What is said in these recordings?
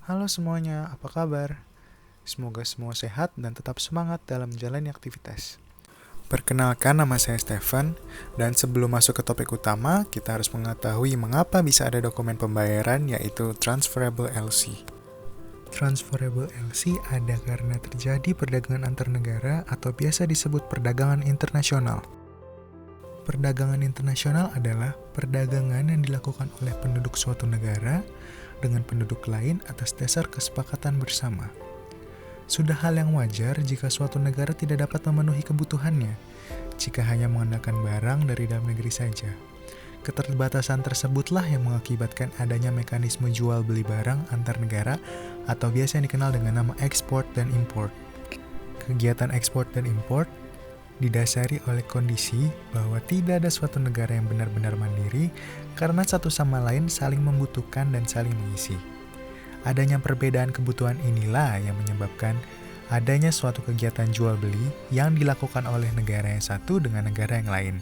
Halo semuanya, apa kabar? Semoga semua sehat dan tetap semangat dalam menjalani aktivitas. Perkenalkan, nama saya Stefan, dan sebelum masuk ke topik utama, kita harus mengetahui mengapa bisa ada dokumen pembayaran yaitu Transferable LC. Transferable LC ada karena terjadi perdagangan antar negara atau biasa disebut perdagangan internasional. Perdagangan internasional adalah perdagangan yang dilakukan oleh penduduk suatu negara dengan penduduk lain atas dasar kesepakatan bersama. Sudah hal yang wajar jika suatu negara tidak dapat memenuhi kebutuhannya, jika hanya mengandalkan barang dari dalam negeri saja. Keterbatasan tersebutlah yang mengakibatkan adanya mekanisme jual beli barang antar negara atau biasa yang dikenal dengan nama ekspor dan impor. Kegiatan ekspor dan impor didasari oleh kondisi bahwa tidak ada suatu negara yang benar-benar mandiri karena satu sama lain saling membutuhkan dan saling mengisi. Adanya perbedaan kebutuhan inilah yang menyebabkan adanya suatu kegiatan jual beli yang dilakukan oleh negara yang satu dengan negara yang lain.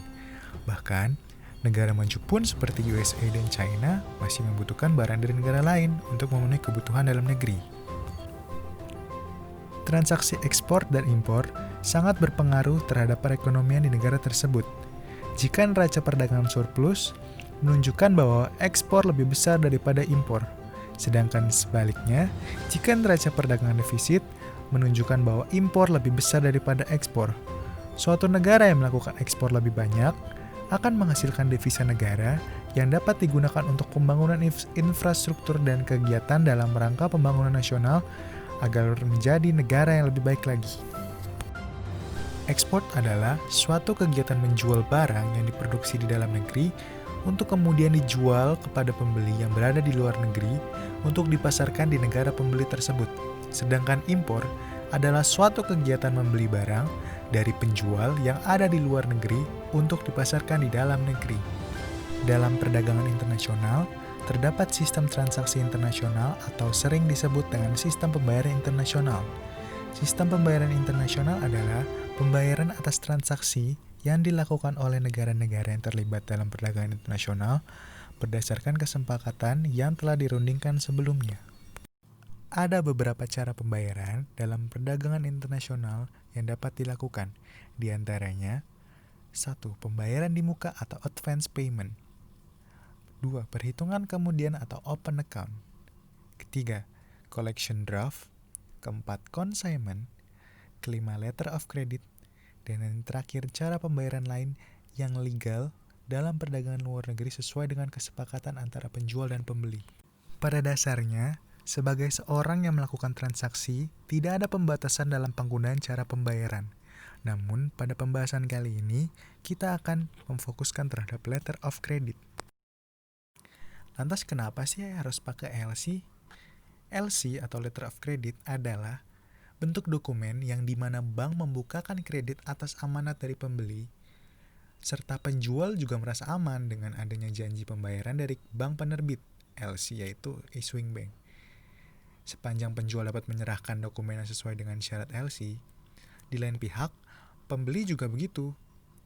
Bahkan, negara maju pun seperti USA dan China masih membutuhkan barang dari negara lain untuk memenuhi kebutuhan dalam negeri. Transaksi ekspor dan impor sangat berpengaruh terhadap perekonomian di negara tersebut. Jika neraca perdagangan surplus, menunjukkan bahwa ekspor lebih besar daripada impor. Sedangkan sebaliknya, jika neraca perdagangan defisit, menunjukkan bahwa impor lebih besar daripada ekspor. Suatu negara yang melakukan ekspor lebih banyak akan menghasilkan devisa negara yang dapat digunakan untuk pembangunan infrastruktur dan kegiatan dalam rangka pembangunan nasional agar menjadi negara yang lebih baik lagi. Ekspor adalah suatu kegiatan menjual barang yang diproduksi di dalam negeri untuk kemudian dijual kepada pembeli yang berada di luar negeri untuk dipasarkan di negara pembeli tersebut. Sedangkan impor adalah suatu kegiatan membeli barang dari penjual yang ada di luar negeri untuk dipasarkan di dalam negeri. Dalam perdagangan internasional, terdapat sistem transaksi internasional atau sering disebut dengan sistem pembayaran internasional. Sistem pembayaran internasional adalah pembayaran atas transaksi yang dilakukan oleh negara-negara yang terlibat dalam perdagangan internasional berdasarkan kesepakatan yang telah dirundingkan sebelumnya. Ada beberapa cara pembayaran dalam perdagangan internasional yang dapat dilakukan, di antaranya 1. Pembayaran di muka atau advance payment. 2. Perhitungan kemudian atau open account. Ketiga, collection draft. Keempat, consignment. Kelima, letter of credit. Dan yang terakhir, cara pembayaran lain yang legal dalam perdagangan luar negeri sesuai dengan kesepakatan antara penjual dan pembeli. Pada dasarnya, sebagai seorang yang melakukan transaksi, tidak ada pembatasan dalam penggunaan cara pembayaran. Namun, pada pembahasan kali ini, kita akan memfokuskan terhadap letter of credit. Lantas kenapa sih harus pakai LC? LC atau letter of credit adalah bentuk dokumen yang dimana bank membukakan kredit atas amanat dari pembeli, serta penjual juga merasa aman dengan adanya janji pembayaran dari bank penerbit, LC yaitu issuing bank. Sepanjang penjual dapat menyerahkan dokumen yang sesuai dengan syarat LC, di lain pihak, pembeli juga begitu.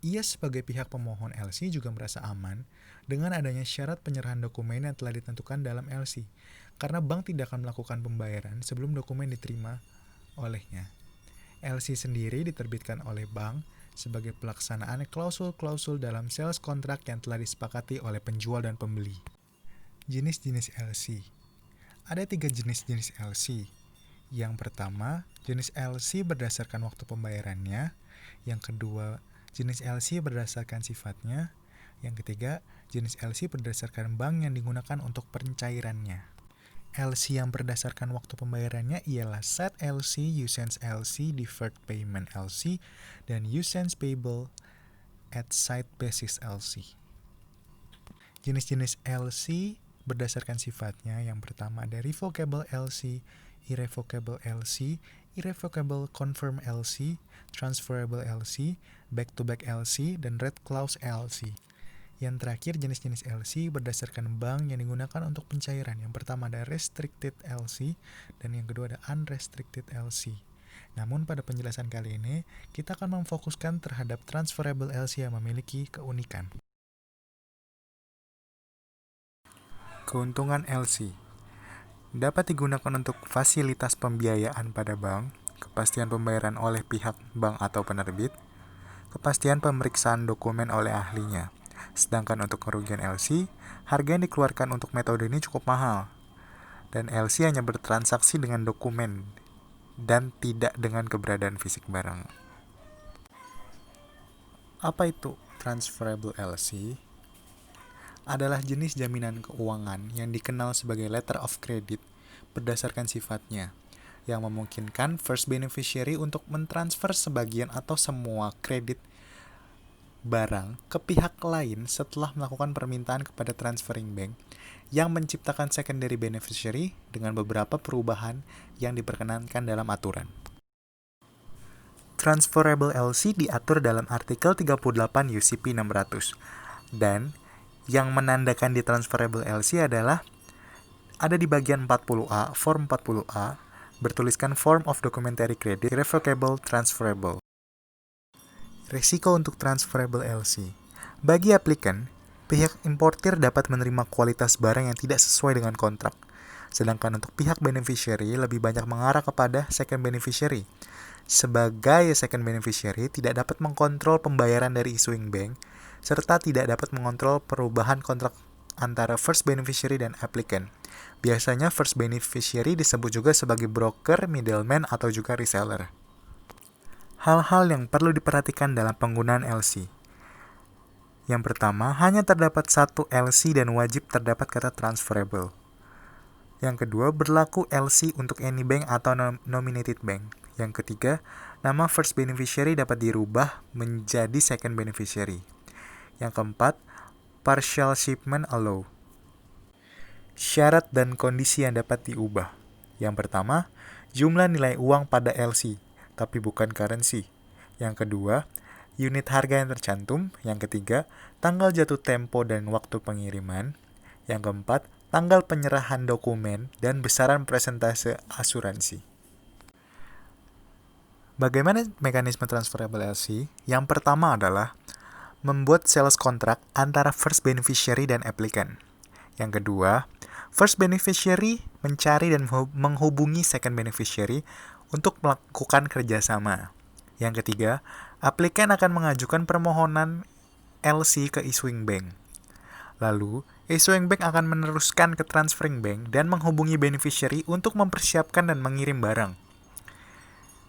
Ia sebagai pihak pemohon LC juga merasa aman dengan adanya syarat penyerahan dokumen yang telah ditentukan dalam LC, karena bank tidak akan melakukan pembayaran sebelum dokumen diterima olehnya. LC sendiri diterbitkan oleh bank sebagai pelaksanaan klausul-klausul dalam sales kontrak yang telah disepakati oleh penjual dan pembeli. Jenis-jenis LC. Ada 3 jenis-jenis LC. Yang pertama, jenis LC berdasarkan waktu pembayarannya. Yang kedua, jenis LC berdasarkan sifatnya. Yang ketiga, jenis LC berdasarkan bank yang digunakan untuk pencairannya. LC yang berdasarkan waktu pembayarannya ialah Set LC, Usance LC, Deferred Payment LC, dan Usance Payable at Site Basis LC. Jenis-jenis LC berdasarkan sifatnya, yang pertama ada Revocable LC, Irrevocable LC, Irrevocable Confirm LC, Transferable LC, Back-to-Back LC, dan Red Clause LC. Yang terakhir, jenis-jenis LC berdasarkan bank yang digunakan untuk pencairan. Yang pertama ada Restricted LC, dan yang kedua ada Unrestricted LC. Namun pada penjelasan kali ini, kita akan memfokuskan terhadap Transferable LC yang memiliki keunikan. Keuntungan LC. dapat digunakan untuk fasilitas pembiayaan pada bank, kepastian pembayaran oleh pihak bank atau penerbit, kepastian pemeriksaan dokumen oleh ahlinya. Sedangkan untuk kerugian LC, harga yang dikeluarkan untuk metode ini cukup mahal. Dan LC hanya bertransaksi dengan dokumen dan tidak dengan keberadaan fisik barang. Apa itu transferable LC? Adalah jenis jaminan keuangan yang dikenal sebagai letter of credit berdasarkan sifatnya, yang memungkinkan first beneficiary untuk mentransfer sebagian atau semua kredit barang ke pihak lain setelah melakukan permintaan kepada transferring bank yang menciptakan secondary beneficiary dengan beberapa perubahan yang diperkenankan dalam aturan. Transferable LC diatur dalam artikel 38 UCP 600 dan yang menandakan di transferable LC adalah ada di bagian 40A, form 40A, bertuliskan form of documentary credit revocable transferable. Risiko untuk transferable LC. Bagi aplikan, pihak importir dapat menerima kualitas barang yang tidak sesuai dengan kontrak. Sedangkan untuk pihak beneficiary lebih banyak mengarah kepada second beneficiary. Sebagai second beneficiary tidak dapat mengkontrol pembayaran dari issuing bank serta tidak dapat mengontrol perubahan kontrak antara first beneficiary dan applicant. Biasanya first beneficiary disebut juga sebagai broker, middleman, atau juga reseller. Hal-hal yang perlu diperhatikan dalam penggunaan LC. Yang pertama, hanya terdapat satu LC dan wajib terdapat kata transferable. Yang kedua, berlaku LC untuk any bank atau nominated bank. Yang ketiga, nama first beneficiary dapat dirubah menjadi second beneficiary. Yang keempat, partial shipment allow. Syarat dan kondisi yang dapat diubah. Yang pertama, jumlah nilai uang pada LC, tapi bukan currency. Yang kedua, unit harga yang tercantum. Yang ketiga, tanggal jatuh tempo dan waktu pengiriman. Yang keempat, tanggal penyerahan dokumen dan besaran persentase asuransi. Bagaimana mekanisme transferable LC? Yang pertama adalah membuat sales contract antara first beneficiary dan applicant. Yang kedua, first beneficiary mencari dan menghubungi second beneficiary untuk melakukan kerjasama. Yang ketiga, applicant akan mengajukan permohonan LC ke issuing bank. Lalu, issuing bank akan meneruskan ke transferring bank dan menghubungi beneficiary untuk mempersiapkan dan mengirim barang.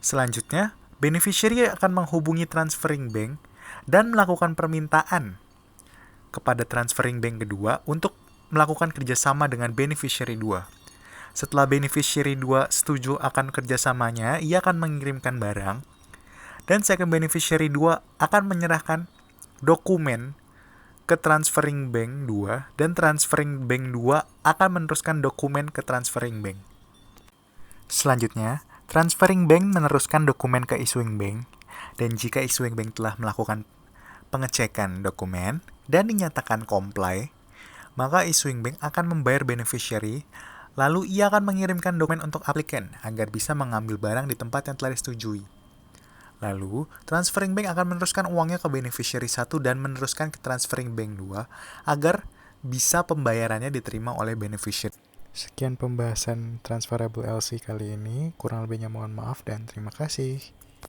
Selanjutnya, beneficiary akan menghubungi transferring bank dan melakukan permintaan kepada transferring bank kedua untuk melakukan kerjasama dengan beneficiary 2. Setelah beneficiary 2 setuju akan kerjasamanya, ia akan mengirimkan barang, dan second beneficiary 2 akan menyerahkan dokumen ke transferring bank 2, dan transferring bank 2 akan meneruskan dokumen ke transferring bank. Selanjutnya, transferring bank meneruskan dokumen ke issuing bank, dan jika issuing bank telah melakukan pengecekan dokumen dan dinyatakan comply, maka issuing bank akan membayar beneficiary, lalu ia akan mengirimkan dokumen untuk applicant agar bisa mengambil barang di tempat yang telah disetujui. Lalu, transferring bank akan meneruskan uangnya ke beneficiary 1 dan meneruskan ke transferring bank 2 agar bisa pembayarannya diterima oleh beneficiary. Sekian pembahasan transferable LC kali ini, kurang lebihnya mohon maaf dan terima kasih.